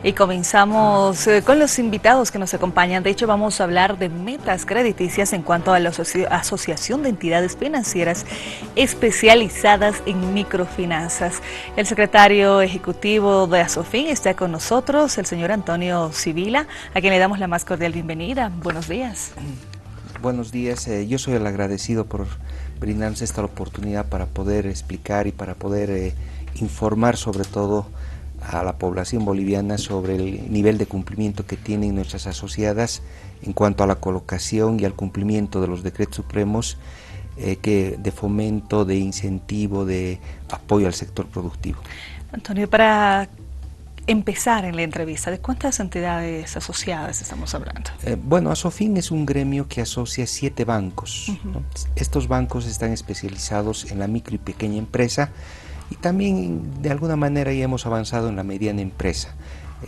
Y comenzamos con los invitados que nos acompañan. De hecho, vamos a hablar de metas crediticias en cuanto a la Asociación de Entidades Financieras especializadas en microfinanzas. El secretario ejecutivo de Asofin está con nosotros, el señor Antonio Sibila, a quien le damos la más cordial bienvenida. Buenos días. Buenos días, yo soy el agradecido por brindarnos esta oportunidad para poder explicar y para poder informar sobre todo a la población boliviana sobre el nivel de cumplimiento que tienen nuestras asociadas en cuanto a la colocación y al cumplimiento de los decretos supremos de fomento, de incentivo, de apoyo al sector productivo. Antonio, para empezar en la entrevista, ¿de cuántas entidades asociadas estamos hablando? Bueno, Asofin es un gremio que asocia 7 bancos, ¿no? Estos bancos están especializados en la micro y pequeña empresa y también de alguna manera ya hemos avanzado en la mediana empresa.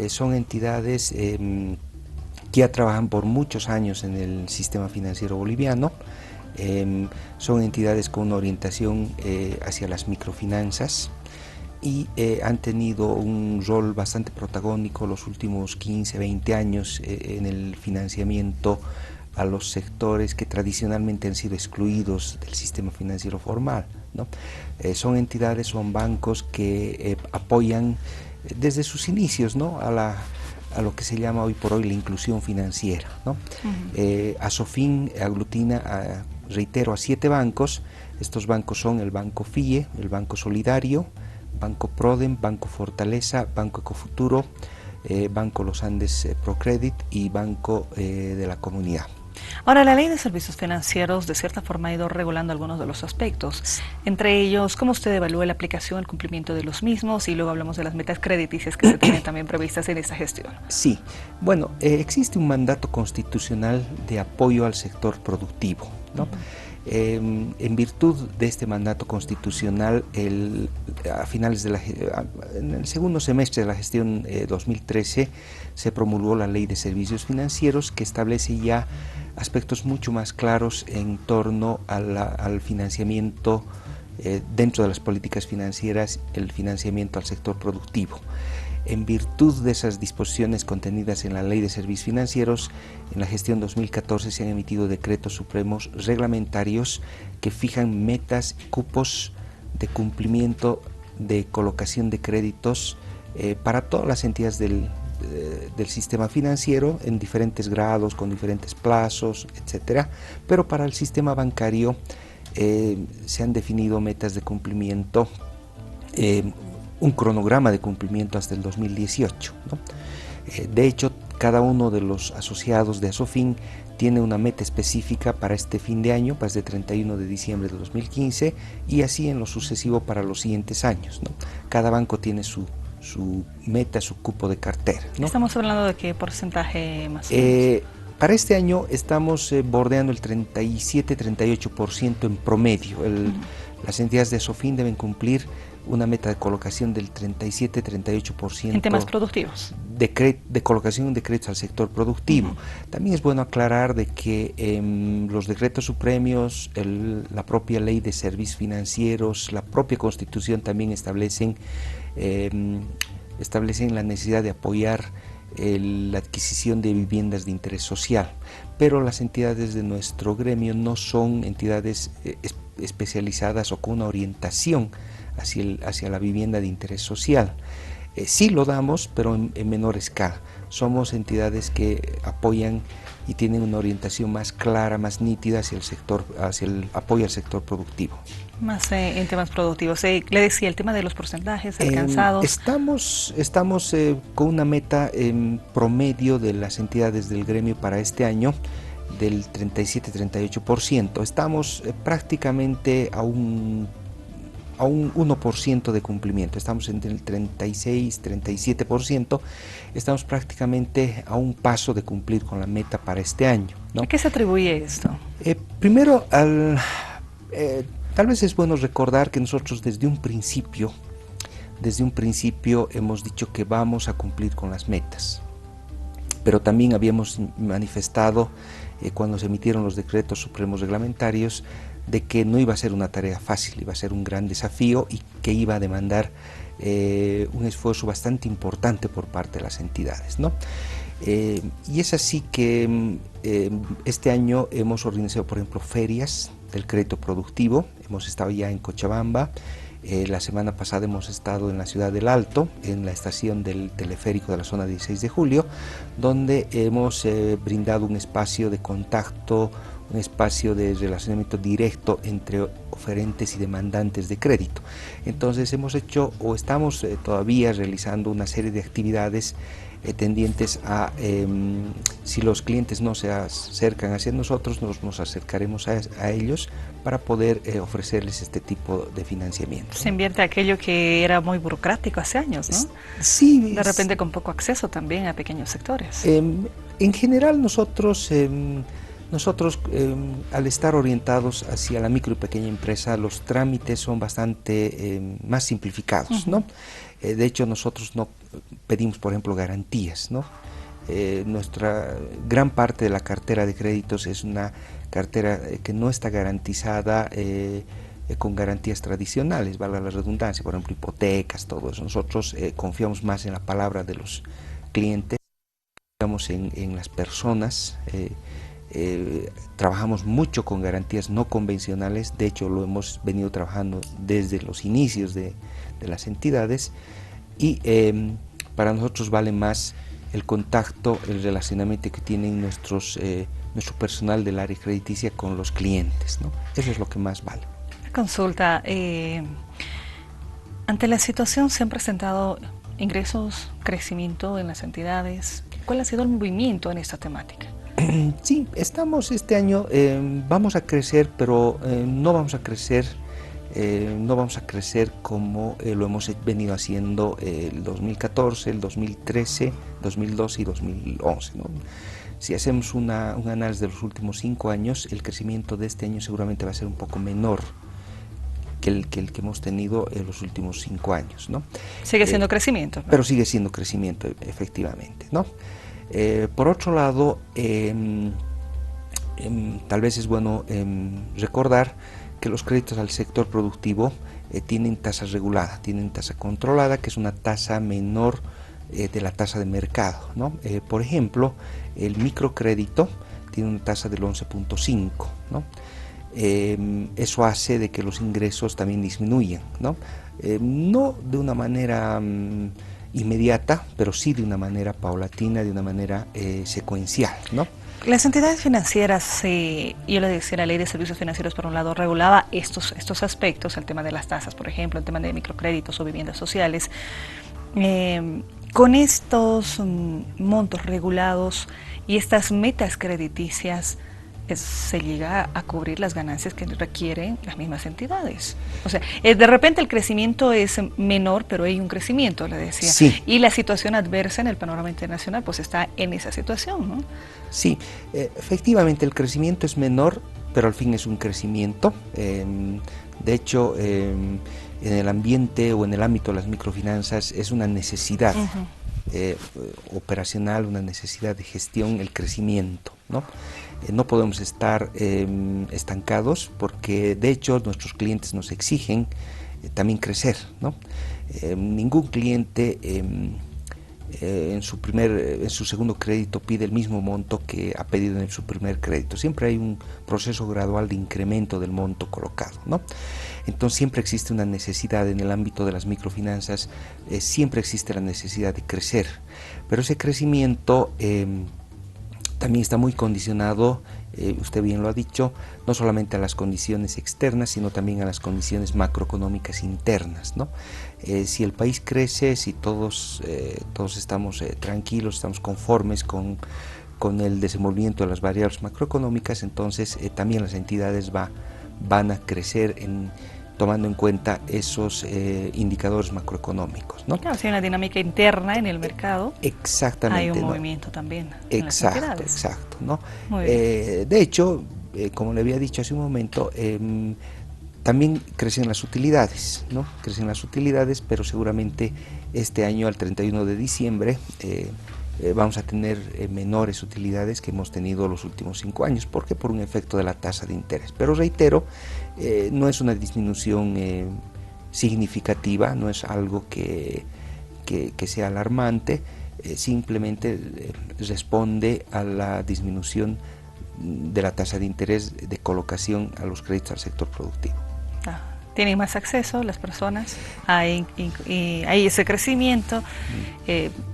Son entidades que ya trabajan por muchos años en el sistema financiero boliviano. Son entidades con una orientación hacia las microfinanzas y han tenido un rol bastante protagónico los últimos 15, 20 años en el financiamiento a los sectores que tradicionalmente han sido excluidos del sistema financiero formal, ¿no? Son entidades, son bancos que apoyan desde sus inicios, ¿no?, a lo que se llama hoy por hoy la inclusión financiera, ¿no? Asofin aglutina, reitero, a 7 bancos. Estos bancos son el Banco FIE, el Banco Solidario, Banco Prodem, Banco Fortaleza, Banco Ecofuturo, Banco Los Andes Procredit y Banco de la Comunidad. Ahora, la Ley de Servicios Financieros de cierta forma ha ido regulando algunos de los aspectos, entre ellos, ¿cómo usted evalúa la aplicación, el cumplimiento de los mismos? Y luego hablamos de las metas crediticias que se tienen también previstas en esta gestión. Sí, bueno, existe un mandato constitucional de apoyo al sector productivo, ¿no? En virtud de este mandato constitucional, a finales de en el segundo semestre de la gestión 2013 se promulgó la Ley de Servicios Financieros, que establece ya aspectos mucho más claros en torno al financiamiento dentro de las políticas financieras, el financiamiento al sector productivo. En virtud de esas disposiciones contenidas en la Ley de Servicios Financieros, en la gestión 2014 se han emitido decretos supremos reglamentarios que fijan metas y cupos de cumplimiento de colocación de créditos para todas las entidades del sistema financiero en diferentes grados, con diferentes plazos, etcétera. Pero para el sistema bancario se han definido metas de cumplimiento, un cronograma de cumplimiento hasta el 2018, ¿no? De hecho, cada uno de los asociados de Asofin tiene una meta específica para este fin de año, para este 31 de diciembre de 2015, y así en lo sucesivo para los siguientes años, ¿no? Cada banco tiene su meta, su cupo de cartera, ¿no? ¿Estamos hablando de qué porcentaje más o menos? Para este año estamos bordeando el 37-38% en promedio. Las entidades de Asofin deben cumplir una meta de colocación del 37-38% en temas productivos, de colocación de créditos al sector productivo. También es bueno aclarar de que los decretos supremos, la propia Ley de Servicios Financieros, la propia Constitución también establecen la necesidad de apoyar la adquisición de viviendas de interés social, pero las entidades de nuestro gremio no son entidades especializadas o con una orientación hacia la vivienda de interés social. Sí lo damos, pero en menor escala. Somos entidades que apoyan y tienen una orientación más clara, más nítida hacia el apoyo al sector productivo. Más en temas productivos. Le decía, el tema de los porcentajes alcanzados. Estamos con una meta en promedio de las entidades del gremio para este año del 37-38%. Estamos prácticamente a un 1% de cumplimiento, estamos entre el 36-37%, estamos prácticamente a un paso de cumplir con la meta para este año, ¿no? ¿A qué se atribuye esto? Primero, tal vez es bueno recordar que nosotros desde un principio hemos dicho que vamos a cumplir con las metas, pero también habíamos manifestado cuando se emitieron los decretos supremos reglamentarios de que no iba a ser una tarea fácil, iba a ser un gran desafío y que iba a demandar un esfuerzo bastante importante por parte de las entidades, ¿no? Y es así que este año hemos organizado, por ejemplo, ferias del crédito productivo. Hemos estado ya en Cochabamba. La semana pasada hemos estado en la ciudad del Alto, en la estación del teleférico de la zona 16 de julio, donde hemos brindado un espacio de contacto, un espacio de relacionamiento directo entre oferentes y demandantes de crédito. Entonces hemos hecho o estamos todavía realizando una serie de actividades tendientes a, si los clientes no se acercan hacia nosotros, nos acercaremos a ellos para poder ofrecerles este tipo de financiamiento. Se invierte aquello que era muy burocrático hace años, ¿no? Sí. De repente con poco acceso también a pequeños sectores. En general nosotros al estar orientados hacia la micro y pequeña empresa, los trámites son bastante más simplificados, ¿no? De hecho, nosotros no pedimos, por ejemplo, garantías, ¿no? Nuestra gran parte de la cartera de créditos es una cartera que no está garantizada con garantías tradicionales, valga la redundancia, por ejemplo, hipotecas, todo eso. Nosotros confiamos más en la palabra de los clientes, confiamos en las personas. Trabajamos mucho con garantías no convencionales, de hecho lo hemos venido trabajando desde los inicios de las entidades, y para nosotros vale más el contacto, el relacionamiento que tienen nuestro personal del área crediticia con los clientes, ¿no? Eso es lo que más vale. Consulta, ante la situación se han presentado ingresos, crecimiento en las entidades. ¿Cuál ha sido el movimiento en esta temática? Sí, estamos este año, vamos a crecer, pero no vamos a crecer como lo hemos venido haciendo el 2014, el 2013, 2012 y 2011, ¿no? Si hacemos un análisis de los últimos 5 años, el crecimiento de este año seguramente va a ser un poco menor que el que hemos tenido en los últimos 5 años, ¿no? Sigue siendo crecimiento, ¿no? Pero sigue siendo crecimiento, efectivamente, ¿no? Por otro lado, tal vez es bueno recordar que los créditos al sector productivo tienen tasa regulada, tienen tasa controlada, que es una tasa menor de la tasa de mercado, ¿no? Por ejemplo, el microcrédito tiene una tasa del 11.5, ¿no? Eso hace de que los ingresos también disminuyan, ¿no? No de una manera inmediata, pero sí de una manera paulatina, de una manera secuencial, ¿no? Las entidades financieras, yo le decía, la ley de servicios financieros por un lado regulaba estos aspectos, el tema de las tasas, por ejemplo, el tema de microcréditos o viviendas sociales. Con estos montos regulados y estas metas crediticias, se llega a cubrir las ganancias que requieren las mismas entidades. O sea, de repente el crecimiento es menor, pero hay un crecimiento, le decía. Sí. Y la situación adversa en el panorama internacional, pues está en esa situación, ¿no? Sí, efectivamente el crecimiento es menor, pero al fin es un crecimiento. De hecho, en el ambiente o en el ámbito de las microfinanzas es una necesidad operacional, una necesidad de gestión, el crecimiento, ¿no? No podemos estar estancados porque de hecho nuestros clientes nos exigen también crecer, ¿no? Ningún cliente en su segundo crédito pide el mismo monto que ha pedido en su primer crédito. Siempre hay un proceso gradual de incremento del monto colocado, ¿no? Entonces siempre existe una necesidad en el ámbito de las microfinanzas, siempre existe la necesidad de crecer, pero ese crecimiento también está muy condicionado, usted bien lo ha dicho, no solamente a las condiciones externas, sino también a las condiciones macroeconómicas internas, ¿no? Si el país crece, si todos estamos tranquilos, estamos conformes con el desenvolvimiento de las variables macroeconómicas, entonces también las entidades van a crecer tomando en cuenta esos indicadores macroeconómicos, ¿no? Claro, si hay una dinámica interna en el mercado, exactamente, hay un ¿no? movimiento también en las entidades. Exacto, ¿no? Muy bien. De hecho, como le había dicho hace un momento, también crecen las utilidades, ¿no? Crecen las utilidades, pero seguramente este año, al 31 de diciembre, vamos a tener menores utilidades que hemos tenido los últimos 5 años, porque por un efecto de la tasa de interés. Pero reitero, no es una disminución significativa, no es algo que sea alarmante, simplemente responde a la disminución de la tasa de interés de colocación a los créditos al sector productivo. Tienen más acceso las personas, hay ese crecimiento,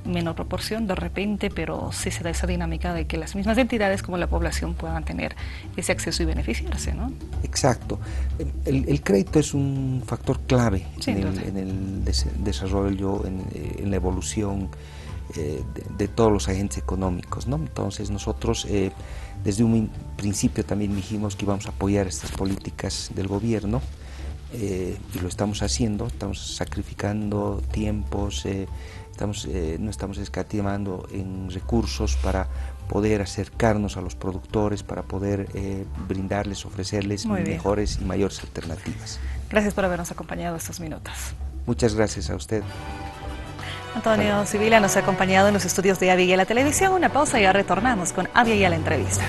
menor proporción de repente, pero sí se da esa dinámica de que las mismas entidades como la población puedan tener ese acceso y beneficiarse, ¿no? Exacto. El crédito es un factor clave en el desarrollo, en la evolución de todos los agentes económicos, ¿no? Entonces nosotros desde un principio también dijimos que íbamos a apoyar estas políticas del gobierno, y lo estamos haciendo, estamos sacrificando tiempos, no estamos escatimando en recursos para poder acercarnos a los productores, para poder brindarles, ofrecerles mejores y mayores alternativas. Gracias por habernos acompañado estos minutos. Muchas gracias a usted. Antonio Sibila nos ha acompañado en los estudios de Avia y la Televisión. Una pausa y ya retornamos con Avia y la entrevista.